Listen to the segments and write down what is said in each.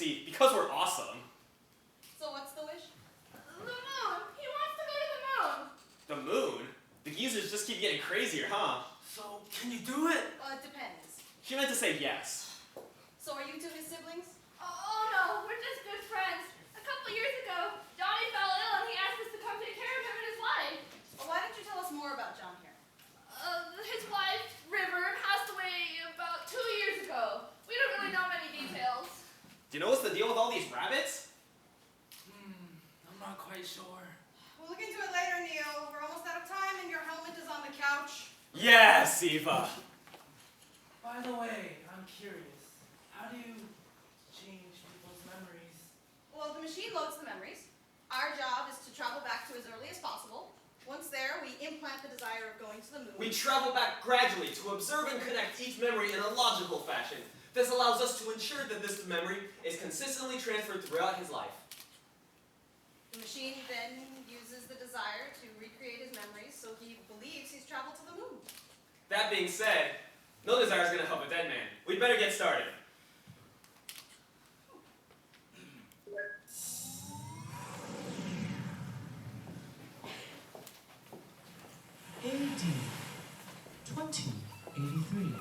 see, because we're awesome. So what's the wish? The moon! He wants to go to the moon! The moon? The geezers just keep getting crazier, huh? So, can you do it? It depends. She meant to say yes. So are you two his siblings? Oh no, we're just good friends. A couple years ago, Johnny fell ill and he asked us to come take care of him in his life. Well, why don't you tell us more about John here? His wife, River, passed away about 2 years ago. We don't really know many details. Do you know what's the deal with all these rabbits? I'm not quite sure. We'll look into it later, Neil. We're almost out of time and your helmet is on the couch. Yes, Eva. By the way, I'm curious. How do you change people's memories? Well, the machine loads the memories. Our job is to travel back to as early as possible. Once there, we implant the desire of going to the moon. We travel back gradually to observe and connect each memory in a logical fashion. This allows us to ensure that this memory is consistently transferred throughout his life. The machine then uses the desire to recreate his memories so he believes he's traveled to the moon. That being said, no desire is going to help a dead man. We'd better get started. AD 2083.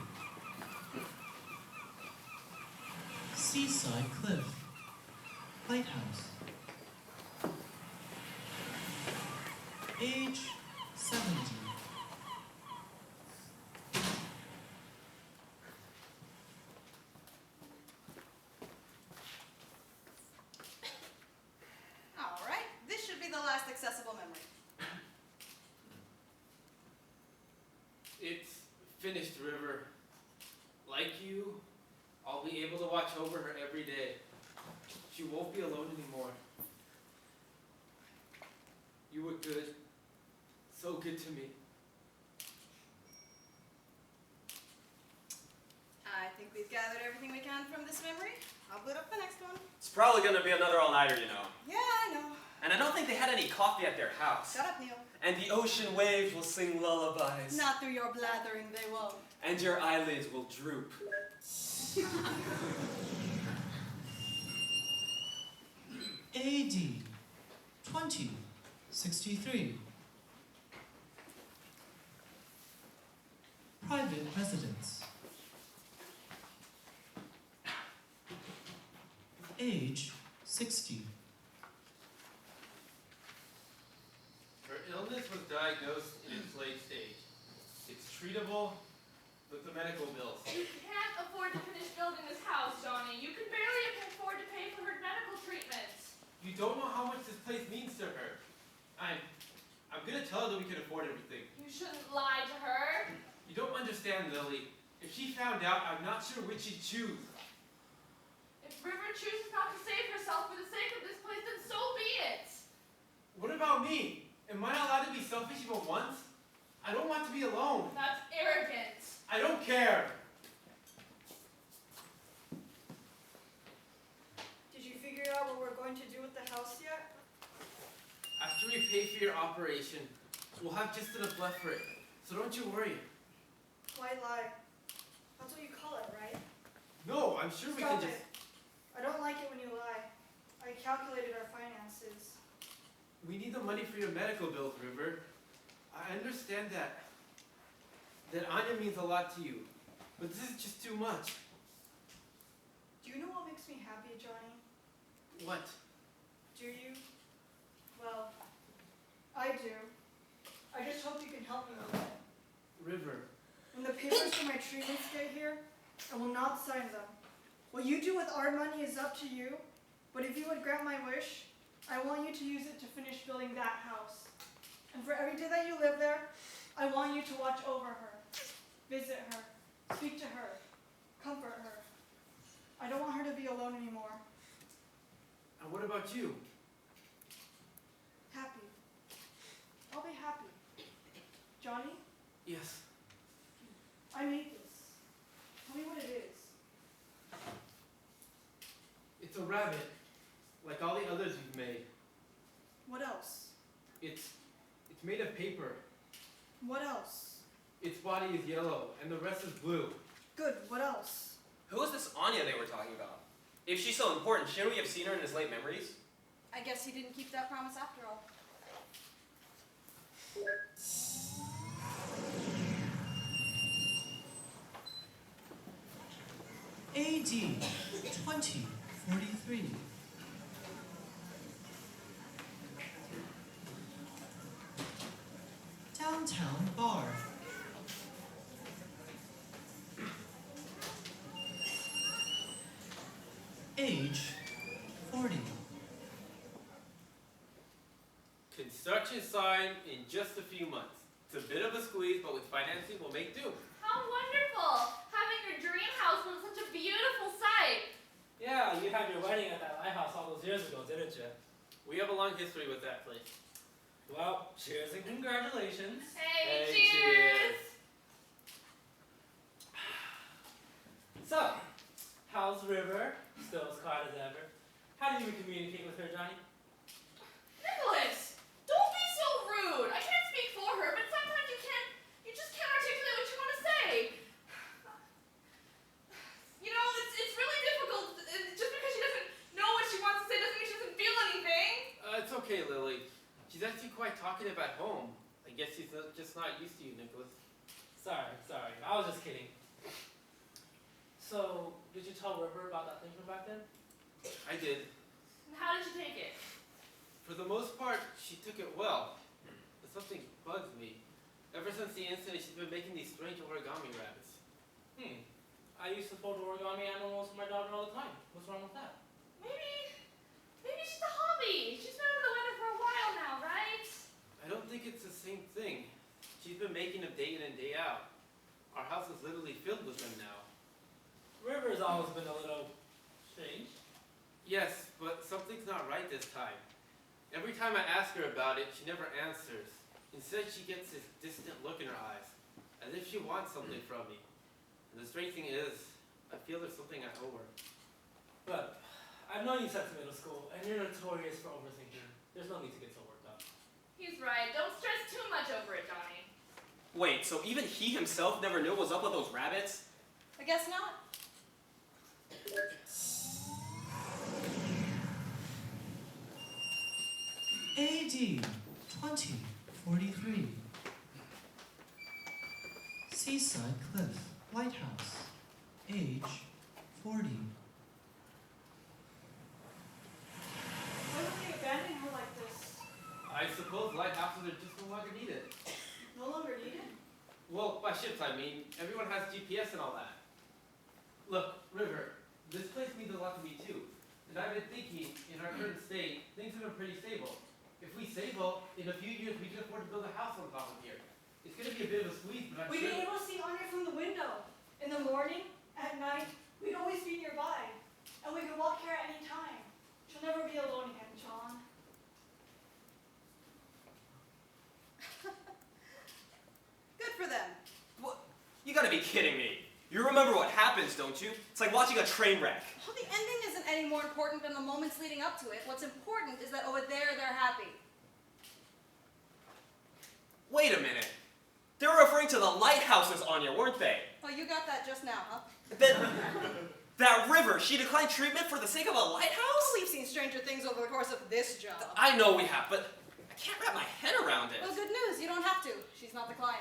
Seaside Cliff. Lighthouse. Age 70. All right, this should be the last accessible memory. It's finished, River. Like you, I'll be able to watch over her every day. She won't be alone anymore. You were good. So good to me. I think we've gathered everything we can from this memory. I'll put up the next one. It's probably going to be another all-nighter, you know. Yeah, I know. And I don't think they had any coffee at their house. Shut up, Neil. And the ocean waves will sing lullabies. Not through your blathering, they won't. And your eyelids will droop. AD 2063. Private residence. Age 60. Her illness was diagnosed in its late stage. It's treatable with the medical bills. You can't afford to finish building this house, Johnny. You can barely afford to pay for her medical treatments. You don't know how much this place means to her. I'm gonna tell her that we can afford everything. You shouldn't lie to her. You don't understand, Lily. If she found out, I'm not sure which she'd choose. If River chooses not to save herself for the sake of this place, then so be it. What about me? Am I allowed to be selfish even once? I don't want to be alone. That's arrogant. I don't care. Did you figure out what we're going to do with the house yet? After we pay for your operation, we'll have just enough left for it. So don't you worry. White lie. That's what you call it, right? No, I'm sure we can Stop just... it. I don't like it when you lie. I calculated our finances. We need the money for your medical bills, River. I understand that Anya means a lot to you, but this is just too much. Do you know what makes me happy, Johnny? What? Do you? Well, I do. I just hope you can help me with it. River. When the papers for my treatments get here, I will not sign them. What you do with our money is up to you, but if you would grant my wish, I want you to use it to finish building that house. And for every day that you live there, I want you to watch over her, visit her, speak to her, comfort her. I don't want her to be alone anymore. And what about you? Happy. I'll be happy. Johnny, Yes. I made this. Tell me what it is. It's a rabbit, like all the others you've made. What else? It's made of paper. What else? Its body is yellow, and the rest is blue. Good, what else? Who was this Anya they were talking about? If she's so important, shouldn't we have seen her in his late memories? I guess he didn't keep that promise after all. AD 2043. Downtown bar. Age 40. Construction sign in just a few months. It's a bit of a squeeze, but with financing, we'll make do. How wonderful! Having your dream house was such a beautiful sight. Yeah, you had your wedding at that lighthouse all those years ago, didn't you? We have a long history with that place. Well, cheers and congratulations. Hey, Hey, cheers! So, how's River? Still as quiet as ever. How do you communicate with her, Johnny? Nicholas, don't be so rude. I can't speak for her, but sometimes you just can't articulate what you want to say. You know, it's really difficult. Just because she doesn't know what she wants to say doesn't mean she doesn't feel anything. It's okay, Lily. She's actually quite talkative at home. I guess she's just not used to you, Nicholas. Sorry. I was just kidding. So, did you tell River about that thing from back then? I did. And how did you take it? For the most part, she took it well. But something bugs me. Ever since the incident, she's been making these strange origami rabbits. I used to fold origami animals for my daughter all the time. What's wrong with that? Maybe it's just a hobby. She's been under the weather for a while now, right? I don't think it's the same thing. She's been making them day in and day out. Our house is literally filled with them now. River's always been a little strange. Yes, but something's not right this time. Every time I ask her about it, she never answers. Instead, she gets this distant look in her eyes, as if she wants something from me. And the strange thing is, I feel there's something I owe her. But I've known you since middle school, and you're notorious for overthinking. There's no need to get so worked up. He's right. Don't stress too much over it, Johnny. Wait, so even he himself never knew what was up with those rabbits? I guess not. AD 2043. Seaside Cliff Lighthouse. Age 40. Why would they abandon her like this? I suppose lighthouses are just no longer needed. No longer needed? Well, by ships I mean, everyone has GPS and all that. Look, River, this place means a lot to me too. And I've been thinking, in our current state, things have been pretty stable. If we save up, in a few years we can afford to build a house on top of here. It's going to be a bit of a squeeze, but I'm We'd sure... be able to see Anya from the window. In the morning, at night, we'd always be nearby. And we could walk here at any time. She'll never be alone again, John. Good for them. What? You gotta be kidding me. You remember what happens, don't you? It's like watching a train wreck. Well, the ending isn't any more important than the moments leading up to it. What's important is that over there, they're happy. Wait a minute. They were referring to the lighthouses, Anya, weren't they? Oh, you got that just now, huh? Then, that River, she declined treatment for the sake of a Oh, lighthouse? we've seen stranger things over the course of this job. I know we have, but I can't wrap my head around it. Well, good news. You don't have to. She's not the client.